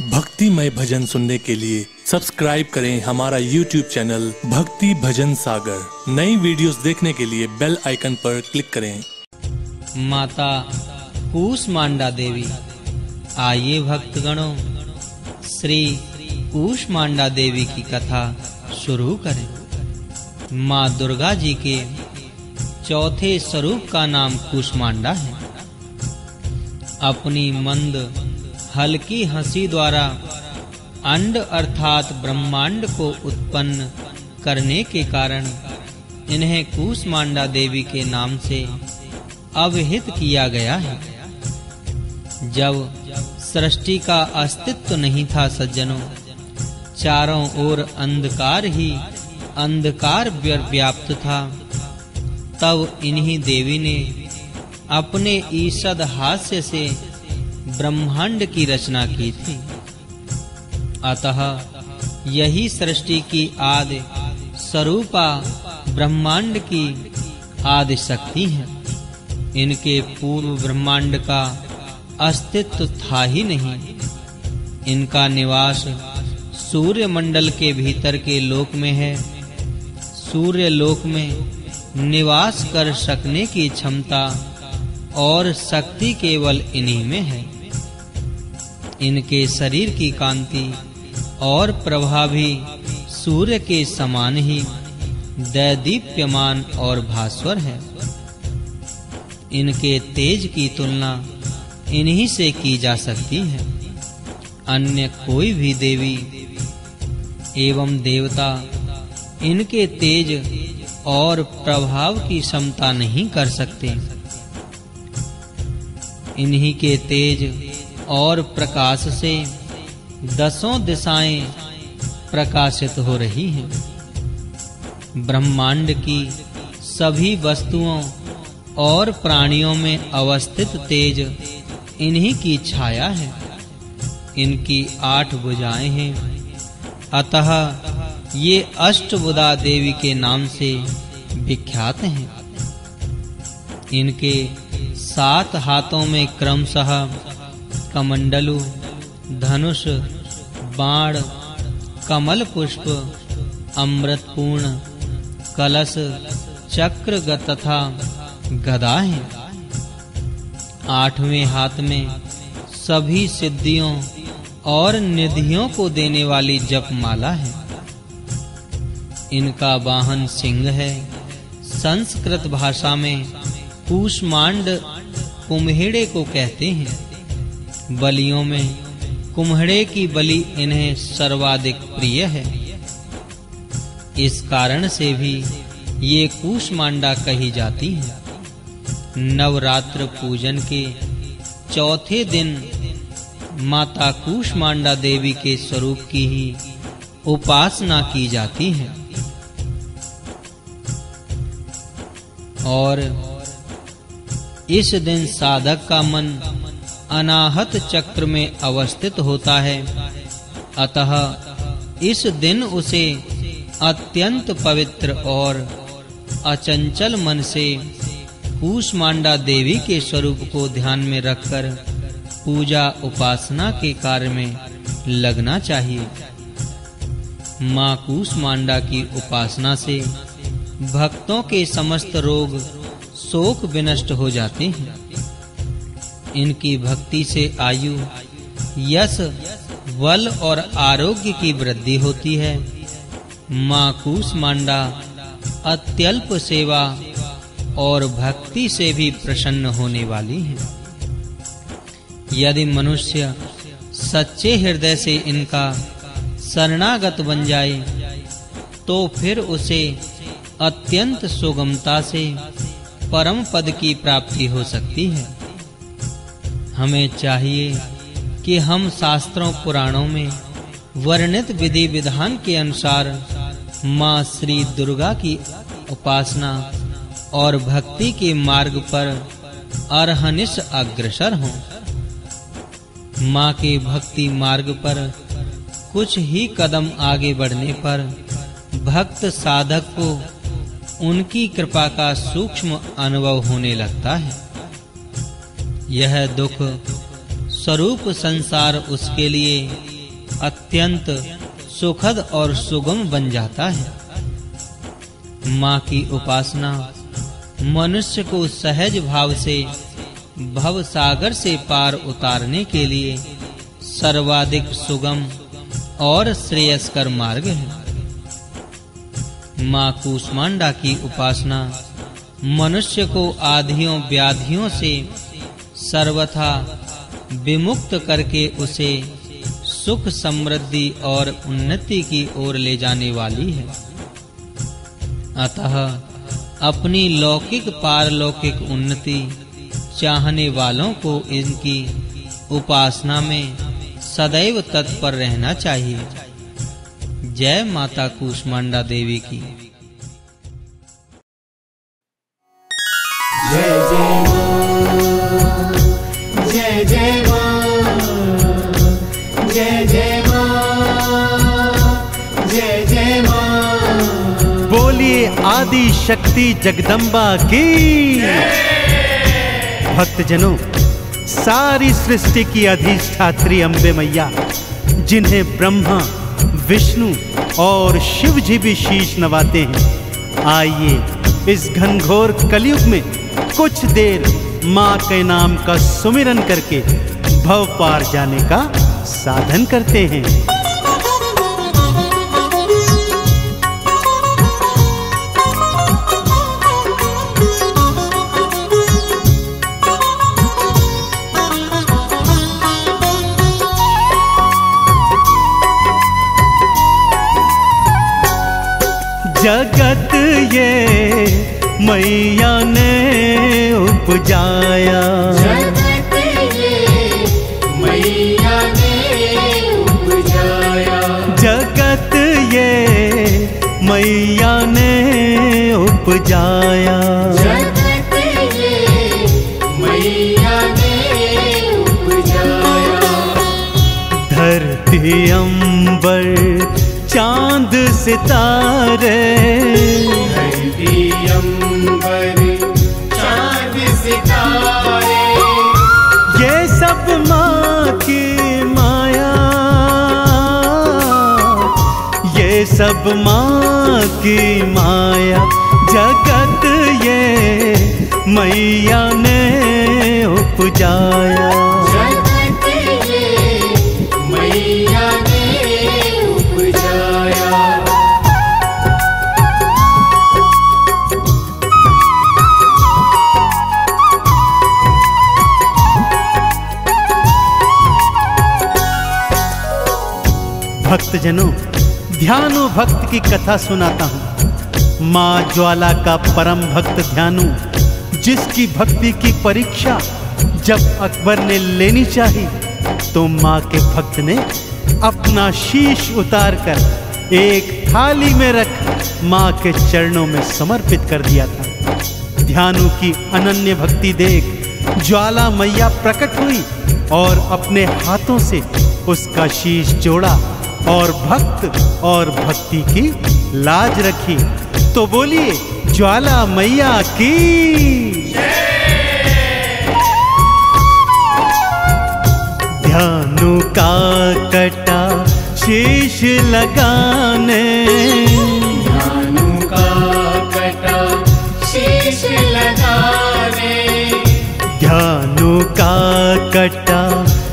भक्तिमय भजन सुनने के लिए सब्सक्राइब करें हमारा YouTube चैनल भक्ति भजन सागर। नई वीडियोस देखने के लिए बेल आइकन पर क्लिक करें। माता कूष्मांडा देवी। आइए भक्तगणों, श्री कूष्मांडा देवी की कथा शुरू करें। माँ दुर्गा जी के चौथे स्वरूप का नाम कूष्मांडा है। अपनी मंद हल्की हंसी द्वारा अंड अर्थात ब्रह्मांड को उत्पन्न करने के कारण इन्हें कूष्मांडा देवी के नाम से अभिहित किया गया है। जब सृष्टि का अस्तित्व नहीं था सज्जनों, चारों ओर अंधकार ही अंधकार व्याप्त था, तब इन्हीं देवी ने अपने ईषद हास्य से ब्रह्मांड की रचना की थी। अतः यही सृष्टि की आदि स्वरूपा ब्रह्मांड की आदि शक्ति है। इनके पूर्व ब्रह्मांड का अस्तित्व था ही नहीं। इनका निवास सूर्य मंडल के भीतर के लोक में है। सूर्य लोक में निवास कर सकने की क्षमता और शक्ति केवल इन्हीं में है। इनके शरीर की कांति और प्रभा भी सूर्य के समान ही दैदीप्यमान और भास्वर है। इनके तेज की तुलना इन्हीं से की जा सकती है। अन्य कोई भी देवी एवं देवता इनके तेज और प्रभाव की क्षमता नहीं कर सकते। इन्हीं के तेज और प्रकाश से दसों दिशाएं प्रकाशित हो रही हैं। ब्रह्मांड की सभी वस्तुओं और प्राणियों में अवस्थित तेज इन्हीं की छाया है। इनकी 8 भुजाएं हैं, अतः ये अष्टभुजा देवी के नाम से विख्यात हैं। इनके 7 हाथों में क्रमशः कमंडलु, धनुष, बाण, कमल पुष्प, अमृतपूर्ण, कलश, चक्र तथा गदा है। 8वें हाथ में सभी सिद्धियों और निधियों को देने वाली जपमाला है। इनका वाहन सिंह है। संस्कृत भाषा में कूष्मांड कुम्हेड़े को कहते हैं। बलियों में कुम्हेड़े की बलि इन्हें सर्वाधिक प्रिय है। इस कारण से भी ये कूष्मांडा कही जाती है। नवरात्र पूजन के चौथे दिन माता कूष्मांडा देवी के स्वरूप की ही उपासना की जाती है और इस दिन साधक का मन अनाहत चक्र में अवस्थित होता है। अतः इस दिन उसे अत्यंत पवित्र और अचंचल मन से कूष्मांडा देवी के स्वरूप को ध्यान में रखकर पूजा उपासना के कार्य में लगना चाहिए। माँ कूष्मांडा की उपासना से भक्तों के समस्त रोग शोक विनष्ट हो जाते हैं। इनकी भक्ति से आयु, यश, बल और आरोग्य की वृद्धि होती है। माँ कूष्मांडा अत्यल्प सेवा और भक्ति से भी प्रसन्न होने वाली है। यदि मनुष्य सच्चे हृदय से इनका शरणागत बन जाए तो फिर उसे अत्यंत सुगमता से परम पद की प्राप्ति हो सकती है। हमें चाहिए कि हम शास्त्रों पुराणों में वर्णित विधि विधान के अनुसार माँ श्री दुर्गा की उपासना और भक्ति के मार्ग पर अरहनिश अग्रसर हों। माँ के भक्ति मार्ग पर कुछ ही कदम आगे बढ़ने पर भक्त साधक को उनकी कृपा का सूक्ष्म अनुभव होने लगता है। यह दुख स्वरूप संसार उसके लिए अत्यंत सुखद और सुगम बन जाता है। माँ की उपासना मनुष्य को सहज भाव से भव सागर से पार उतारने के लिए सर्वाधिक सुगम और श्रेयस्कर मार्ग है। माँ कूष्मांडा की उपासना मनुष्य को आधियों व्याधियों से सर्वथा विमुक्त करके उसे सुख समृद्धि और उन्नति की ओर ले जाने वाली है। अतः अपनी लौकिक पारलौकिक उन्नति चाहने वालों को इनकी उपासना में सदैव तत्पर रहना चाहिए। जय माता कूष्मांडा देवी की। जय जय मां, जय जय मां, जय जय मां, जय जय मां। बोलिए आदि शक्ति जगदम्बा की। भक्तजनों, सारी सृष्टि की अधिष्ठात्री अम्बे मैया, जिन्हें ब्रह्मा, विष्णु और शिव जी भी शीश नवाते हैं, आइए इस घनघोर कलयुग में कुछ देर माँ के नाम का सुमिरन करके भव पार जाने का साधन करते हैं। जगत ये मैया ने उपजाया, जगत ये मैया ने उपजाया, जगत ये मैया ने उपजाया, जगत ये मैया ने उपजाया। धरती अंबर चांद सितारे, धरती अंबर चांद सितारे, ये सब माँ की माया, ये सब माँ की माया। जगत ये मैया ने उपजाया, जगत ये मैया ने उपजाया। भक्तजनों, ध्यानु भक्त की कथा सुनाता हूँ। माँ ज्वाला का परम भक्त ध्यानु, जिसकी भक्ति की परीक्षा जब अकबर ने लेनी चाही, तो माँ के भक्त ने अपना शीश उतारकर एक थाली में रख माँ के चरणों में समर्पित कर दिया था। ध्यानु की अनन्य भक्ति देख ज्वाला मैया प्रकट हुई और अपने हाथों से उसका शीश जोड़ा और भक्त और भक्ति की लाज रखी। तो बोलिए ज्वाला मैया की। ध्यानु का कटा शीश लगाने, ध्यानु का कटा शीश लगाने, ध्यानु का कटा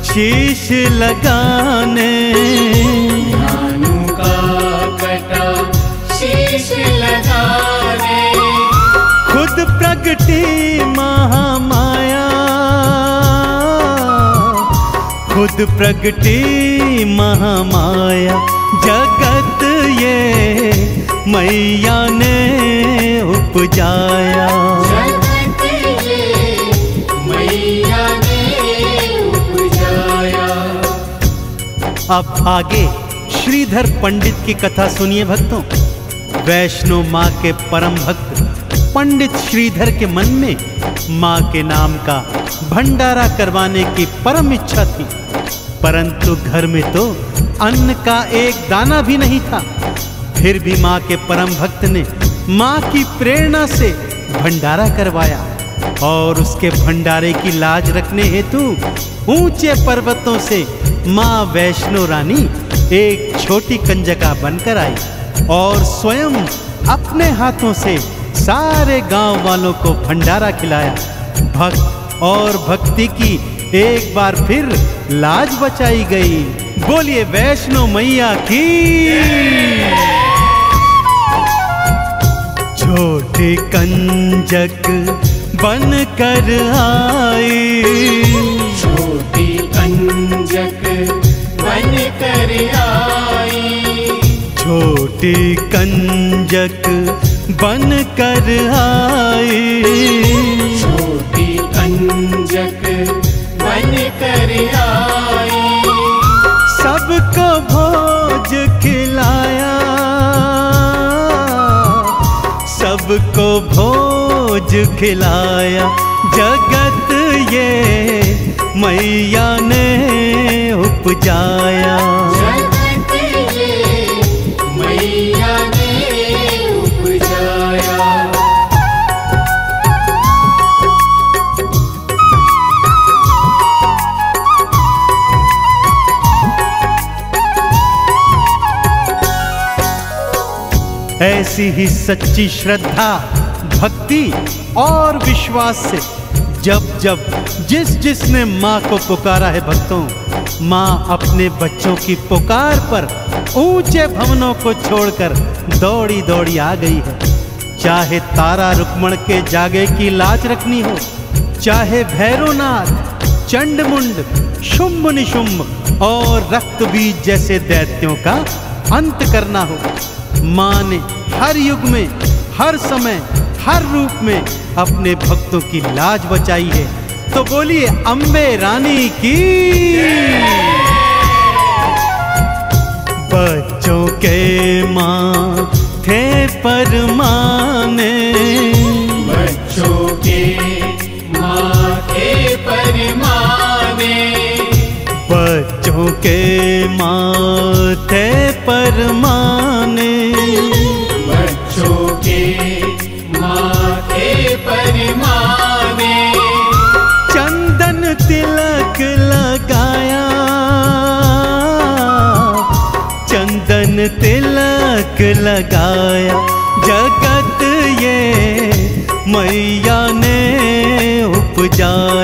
शीश लगाने, ध्यानु का कटा शीश लगाने। खुद प्रगटी महामाया, खुद प्रगटी महामाया। जगत ये मैया ने उपजाया, जगत ये मैया ने उपजाया। अब आगे श्रीधर पंडित की कथा सुनिए भक्तों। वैष्णो माँ के परम भक्त पंडित श्रीधर के मन में माँ के नाम का भंडारा करवाने की परम इच्छा थी, परंतु घर में तो अन्न का एक दाना भी नहीं था। फिर भी माँ के परम भक्त ने माँ की प्रेरणा से भंडारा करवाया और उसके भंडारे की लाज रखने हेतु ऊंचे पर्वतों से माँ वैष्णो रानी एक छोटी कंजका बनकर आई और स्वयं अपने हाथों से सारे गांव वालों को भंडारा खिलाया। भक्त और भक्ति की एक बार फिर लाज बचाई गई। बोलिए वैष्णो मैया की। छोटी कंजक बन कर आई, छोटी कंजक बन कर आई, छोटी कंजक बन कर आई, छोटी कंजक बन कर आई, सबको भोज खिलाया, सबको भोज खिलाया। जगत ये मैया ने उपजाया, जगत ये मैया ने उपजाया। ऐसी ही सच्ची श्रद्धा, भक्ति और विश्वास से जब जब जिसने माँ को पुकारा है भक्तों, माँ अपने बच्चों की पुकार पर ऊंचे भवनों को छोड़कर दौड़ी दौड़ी आ गई है। चाहे तारा रुक्मण के जागे की लाज रखनी हो, चाहे भैरवनाथ, चंडमुंड, शुंभ निशुंभ और रक्तबीज जैसे दैत्यों का अंत करना हो, माँ ने हर युग में, हर समय, हर रूप में अपने भक्तों की लाज बचाई है। तो बोलिए अम्बे रानी की। बच्चों के माथे पर माँ ने, बच्चों के माथे पर माँ ने, बच्चों के माथे पर माँ ने, बच्चों के माथे पर माँ ने, चंदन तिलक लगाया, चंदन तिलक लगाया। जगत ये मैया ने उपजाया।